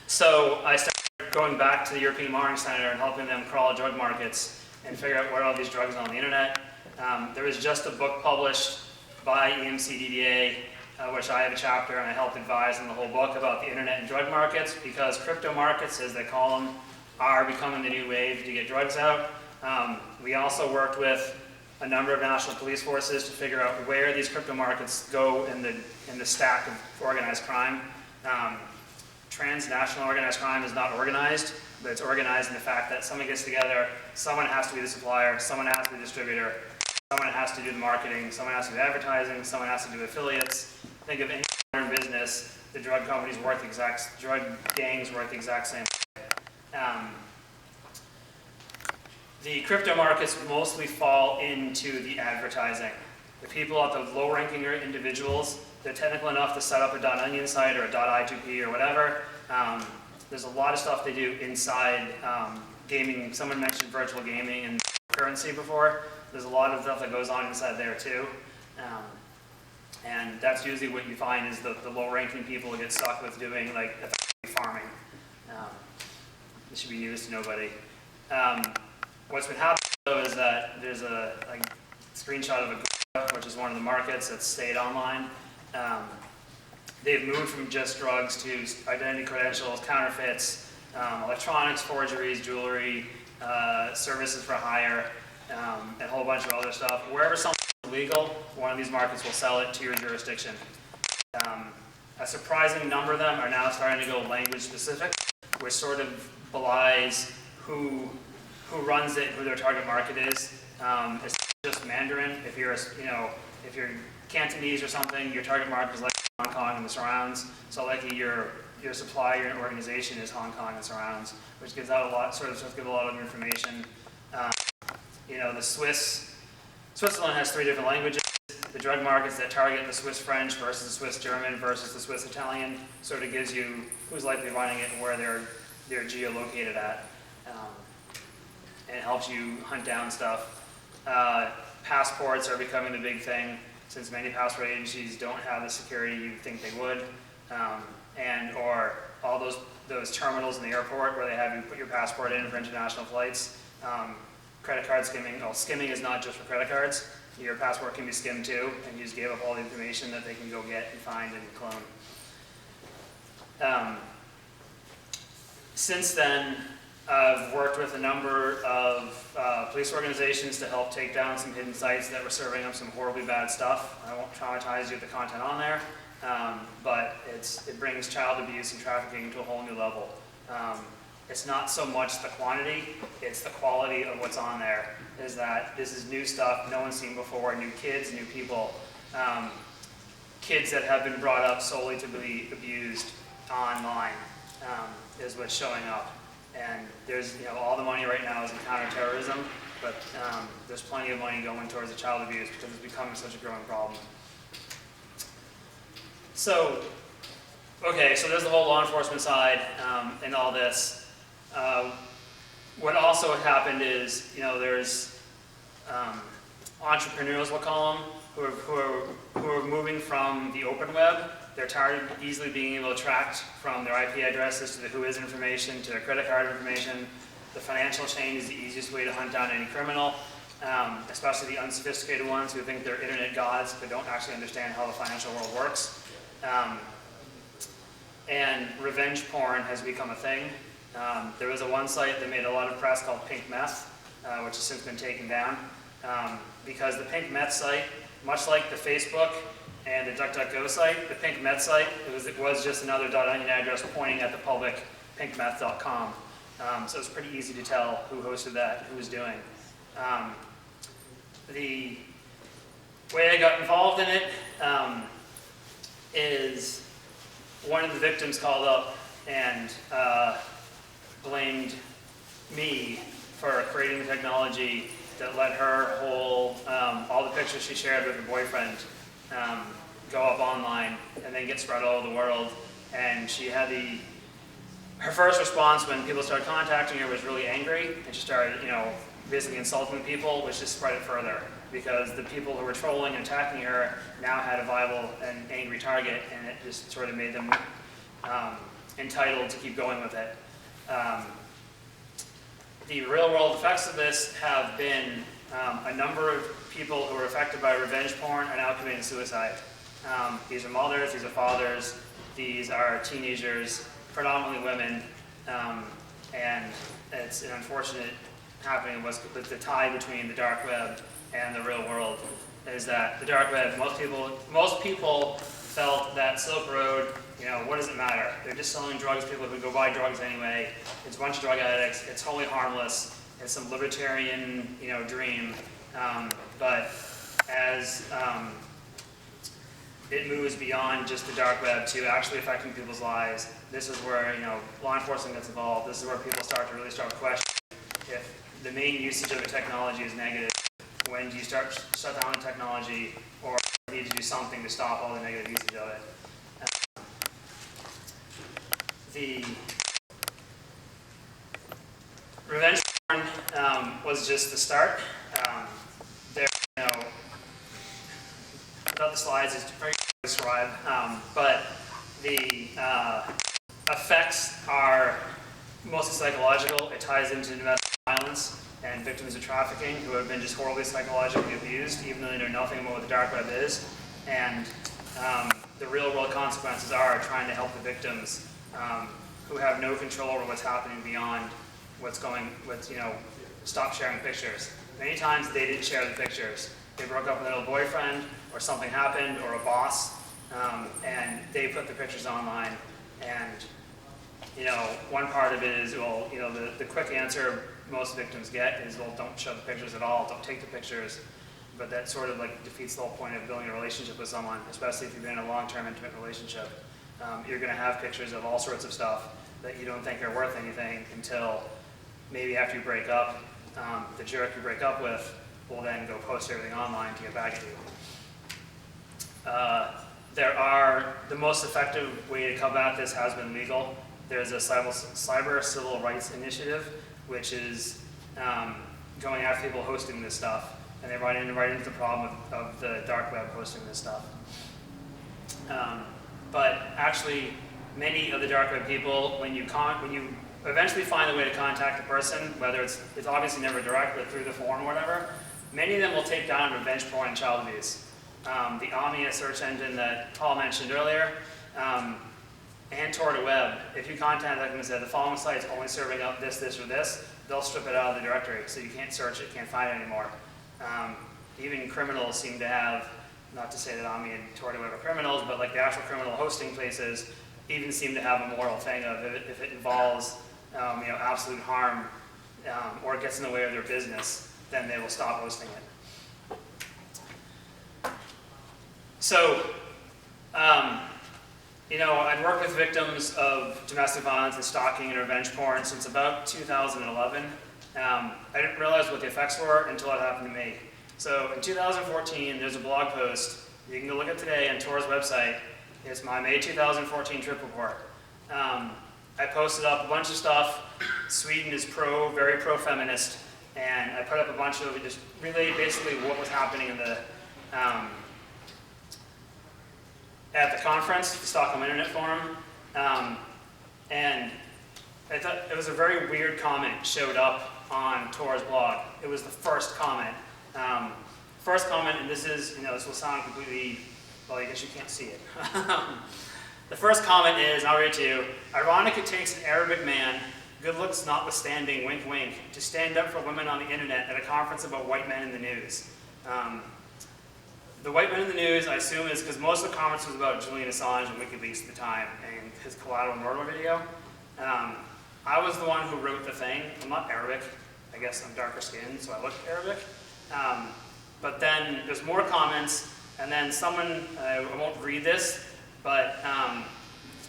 So I started going back to the European Monitoring Center and helping them crawl drug markets and figure out what are all these drugs on the internet. There was just a book published by EMCDDA, which I have a chapter and I helped advise in the whole book about the internet and drug markets, because crypto markets, as they call them, are becoming the new wave to get drugs out. We also worked with a number of national police forces to figure out where these crypto markets go in the stack of organized crime. Transnational organized crime is not organized, but it's organized in the fact that someone gets together, someone has to be the supplier, someone has to be the distributor, someone has to do the marketing, someone has to do advertising, someone has to do affiliates. Think of any modern business, the drug gangs work the exact same way. The crypto markets mostly fall into the advertising. The people at the low-ranking individuals, they're technical enough to set up a .onion site or a .i2p or whatever. There's a lot of stuff they do inside gaming. Someone mentioned virtual gaming and currency before. There's a lot of stuff that goes on inside there too. And that's usually what you find is the low-ranking people get stuck with doing like farming. This should be news to nobody. What's been happening though is that there's a screenshot of a which is one of the markets that's stayed online. They've moved from just drugs to identity credentials, counterfeits, electronics, forgeries, jewelry, services for hire, and a whole bunch of other stuff. Wherever something is illegal, one of these markets will sell it to your jurisdiction. A surprising number of them are now starting to go language specific, which sort of belies who runs it, who their target market is. It's just Mandarin. If you're Cantonese or something, your target market is like Hong Kong and the surrounds. So likely your supplier and organization is Hong Kong and surrounds, which gives out a lot, sort of give a lot of information. The Switzerland has 3 different languages. The drug markets that target the Swiss French versus the Swiss German versus the Swiss Italian sort of gives you who's likely running it and where they're geolocated at. And it helps you hunt down stuff. Passports are becoming the big thing, since many passport agencies don't have the security you'd think they would, or all those terminals in the airport where they have you put your passport in for international flights. Credit card skimming. Well, skimming is not just for credit cards. Your passport can be skimmed too, and you just gave up all the information that they can go get and find and clone. Since then, I've worked with a number of police organizations to help take down some hidden sites that were serving up some horribly bad stuff. I won't traumatize you with the content on there, but it brings child abuse and trafficking to a whole new level. It's not so much the quantity, it's the quality of what's on there. Is that this is new stuff no one's seen before, new kids, new people. Kids that have been brought up solely to be abused online is what's showing up. And there's, all the money right now is in counterterrorism, but there's plenty of money going towards the child abuse because it's becoming such a growing problem. So, okay, so there's the whole law enforcement side and all this. What also happened is, there's entrepreneurs, we'll call them, who are moving from the open web. They're tired of easily being able to track from their IP addresses to the whois information to their credit card information. The financial chain is the easiest way to hunt down any criminal, especially the unsophisticated ones who think they're internet gods but don't actually understand how the financial world works. And revenge porn has become a thing. There was one site that made a lot of press called Pink Meth, which has since been taken down, because the Pink Meth site, much like the Facebook and the DuckDuckGo site, the Pink Meth site, it was just another .onion address pointing at the public pinkmeth.com. So it's pretty easy to tell who hosted that, who was doing. The way I got involved in it is one of the victims called up and blamed me for creating the technology that let her all the pictures she shared with her boyfriend go up online and then get spread all over the world. And she had her first response when people started contacting her was really angry, and she started, basically insulting people, which just spread it further because the people who were trolling and attacking her now had a viable and angry target, and it just sort of made them entitled to keep going with it. The real-world effects of this have been a number of people who are affected by revenge porn are now committing suicide. These are mothers, these are fathers, these are teenagers, predominantly women, and it's an unfortunate happening with the tie between the dark web and the real world is that the dark web, most people felt that Silk Road, what does it matter? They're just selling drugs, people who go buy drugs anyway. It's a bunch of drug addicts, it's wholly harmless, it's some libertarian, dream. But as it moves beyond just the dark web to actually affecting people's lives, this is where, law enforcement gets involved. This is where people start to question if the main usage of the technology is negative. When do you shut down the technology, or need to do something to stop all the negative usage of it? The revenge porn was just the start. Without the slides, it's very hard to describe, but the effects are mostly psychological. It ties into domestic violence and victims of trafficking who have been just horribly psychologically abused, even though they know nothing about what the dark web is. And the real-world consequences are trying to help the victims who have no control over what's happening beyond stop sharing pictures. Many times they didn't share the pictures. They broke up with an old boyfriend, or something happened, or a boss, and they put the pictures online. And one part of it is, the quick answer most victims get is, well, don't show the pictures at all, don't take the pictures. But that sort of defeats the whole point of building a relationship with someone, especially if you've been in a long-term intimate relationship. You're going to have pictures of all sorts of stuff that you don't think are worth anything until maybe after you break up, the jerk you break up with will then go post everything online to get back at you. The most effective way to combat this has been legal. There's a cyber civil rights initiative, which is going after people hosting this stuff, and they run right into the problem of the dark web hosting this stuff. But actually, many of the dark web people, when you eventually find a way to contact the person, whether it's obviously never direct, but through the forum or whatever, many of them will take down revenge porn and child abuse. The Omnia search engine that Paul mentioned earlier, and Tor Web, if you contact them and say the following site is only serving up this, this, or this, they'll strip it out of the directory, so you can't search it, can't find it anymore. Even criminals seem to have, not to say that Omnia and Tor Web are criminals, but the actual criminal hosting places even seem to have a moral thing of if it involves absolute harm or it gets in the way of their business, then they will stop hosting it. So, I've worked with victims of domestic violence and stalking and revenge porn since about 2011. I didn't realize what the effects were until it happened to me. So in 2014, there's a blog post you can go look at today on Tor's website. It's my May 2014 trip report. I posted up a bunch of stuff. Sweden is very pro-feminist, and I put up a bunch of just relayed basically what was happening in the at the conference, the Stockholm Internet Forum, and I thought it was a very weird comment showed up on Tor's blog. It was the first comment. First comment, and this will sound completely, well, I guess you can't see it. The first comment is, I'll read it to you. Ironic it takes an Arabic man, good looks notwithstanding, wink wink, to stand up for women on the internet at a conference about white men in the news. The white men in the news, I assume, is because most of the comments was about Julian Assange and WikiLeaks at the time and his Collateral Murder video. I was the one who wrote the thing. I'm not Arabic. I guess I'm darker skinned, so I look Arabic. But then there's more comments, and then someone, I won't read this, but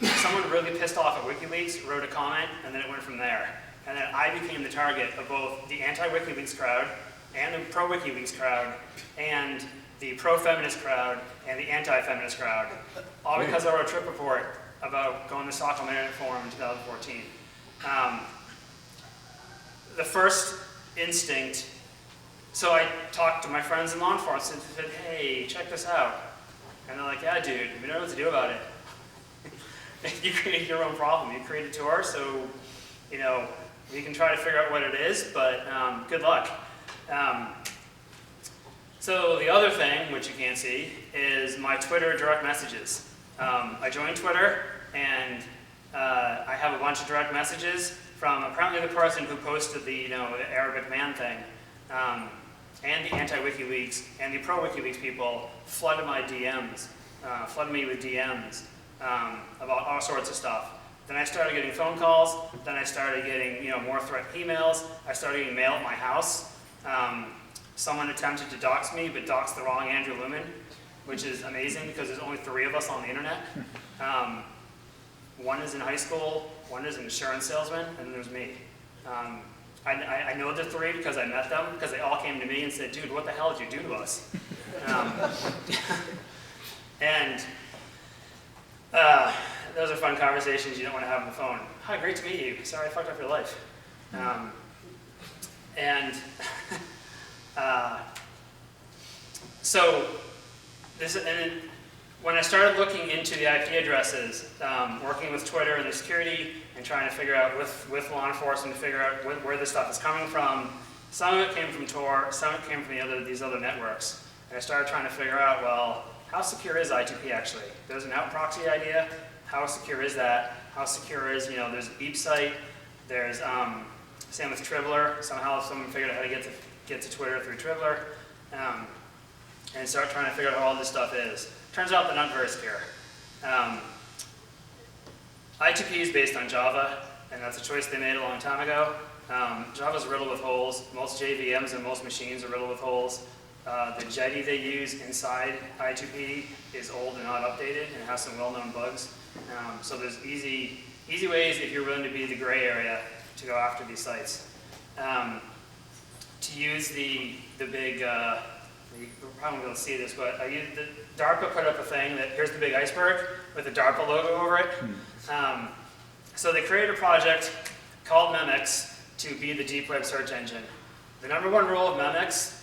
someone really pissed off at WikiLeaks wrote a comment, and then it went from there. And then I became the target of both the anti-WikiLeaks crowd and the pro-WikiLeaks crowd and the pro-feminist crowd and the anti-feminist crowd, all because I wrote a trip report about going to the Stockholm Internet Forum in 2014. The first instinct, so I talked to my friends in law enforcement and said, hey, check this out. And they're like, yeah, dude, we don't know what to do about it. you create your own problem. You create a Tor, so we can try to figure out what it is, but good luck. So the other thing, which you can't see, is my Twitter direct messages. I joined Twitter, and I have a bunch of direct messages from apparently the person who posted the Arabic man thing, and the anti-WikiLeaks and the pro-WikiLeaks people flooded my DMs, flooded me with DMs about all sorts of stuff. Then I started getting phone calls. Then I started getting more threat emails. I started getting mail at my house. Someone attempted to dox me, but doxed the wrong Andrew Lewman, which is amazing because there's only 3 of us on the internet. One is in high school, one is an insurance salesman, and then there's me. I know the 3 because I met them, because they all came to me and said, dude, what the hell did you do to us? And those are fun conversations you don't want to have on the phone. Hi, great to meet you. Sorry I fucked up your life. When I started looking into the IP addresses, working with Twitter and the security, and trying to figure out with law enforcement to figure out where this stuff is coming from, some of it came from Tor, some of it came from these other networks. And I started trying to figure out, well, how secure is I2P actually? There's an out proxy idea. How secure is that? How secure is, there's a beep site. There's, same with Tribbler. Somehow someone figured out how to get to Twitter through Tribbler. And start trying to figure out how all this stuff is. Turns out they're not very secure. I2P is based on Java, and that's a choice they made a long time ago. Java's riddled with holes. Most JVMs and most machines are riddled with holes. The Jetty they use inside I2P is old and not updated, and it has some well-known bugs. So there's easy ways, if you're willing to be the gray area, to go after these sites. To use the big, you're probably going to see this, but DARPA put up a thing that, here's the big iceberg with the DARPA logo over it. So they created a project called Memex to be the deep web search engine. The number 1 rule of Memex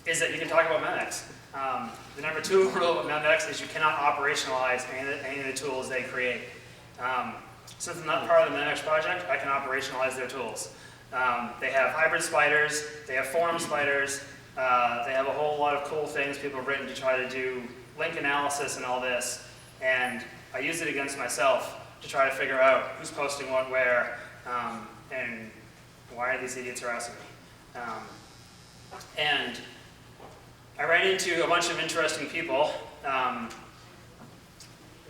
is that you can talk about Memex. The number 2 rule of Memex is you cannot operationalize any of the tools they create. Since I'm not part of the Memex project, I can operationalize their tools. They have hybrid spiders, they have forum spiders, they have a whole lot of cool things people have written to try to do link analysis and all this, and I use it against myself to try to figure out who's posting what where, and why are these idiots harassing me. And I ran into a bunch of interesting people,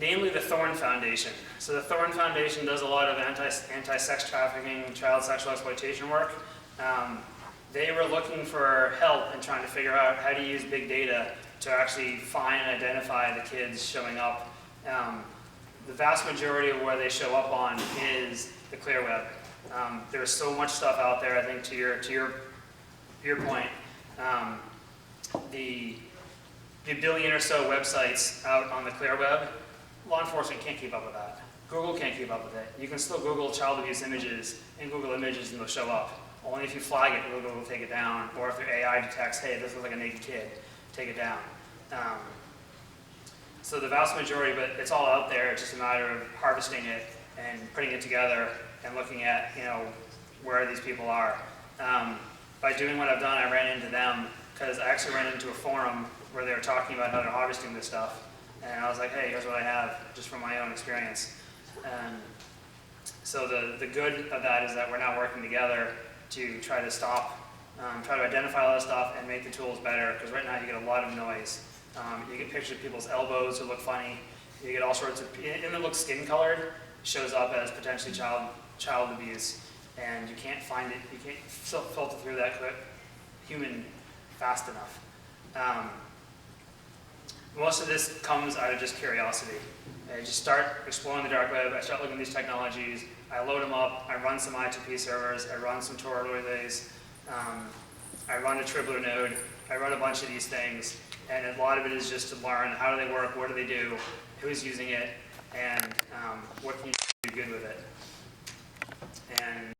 namely the Thorn Foundation. So the Thorn Foundation does a lot of anti-sex trafficking, child sexual exploitation work. They were looking for help in trying to figure out how to use big data to actually find and identify the kids showing up. The vast majority of where they show up on is the clear web. There's so much stuff out there, I think, to your point. The billion or so websites out on the clear web, law enforcement can't keep up with that. Google can't keep up with it. You can still Google child abuse images in Google Images and they'll show up. Only if you flag it, Google will take it down. Or if their AI detects, hey, this looks like a naked kid, take it down. So the vast majority of it, it's all out there. It's just a matter of harvesting it and putting it together and looking at, where these people are. By doing what I've done, I ran into them because I actually ran into a forum where they were talking about how they're harvesting this stuff. And I was like, hey, here's what I have, just from my own experience. So the good of that is that we're now working together to try to stop, try to identify all that stuff and make the tools better, because right now you get a lot of noise. You get pictures of people's elbows that look funny. You get all sorts of, and it looks skin colored, shows up as potentially child abuse, and you can't find it, you can't filter through that human fast enough. Most of this comes out of just curiosity. I just start exploring the dark web, I start looking at these technologies, I load them up, I run some I2P servers, I run some Tor relays, I run a Tribbler node, I run a bunch of these things, and a lot of it is just to learn how do they work, what do they do, who's using it, and what can you do good with it. And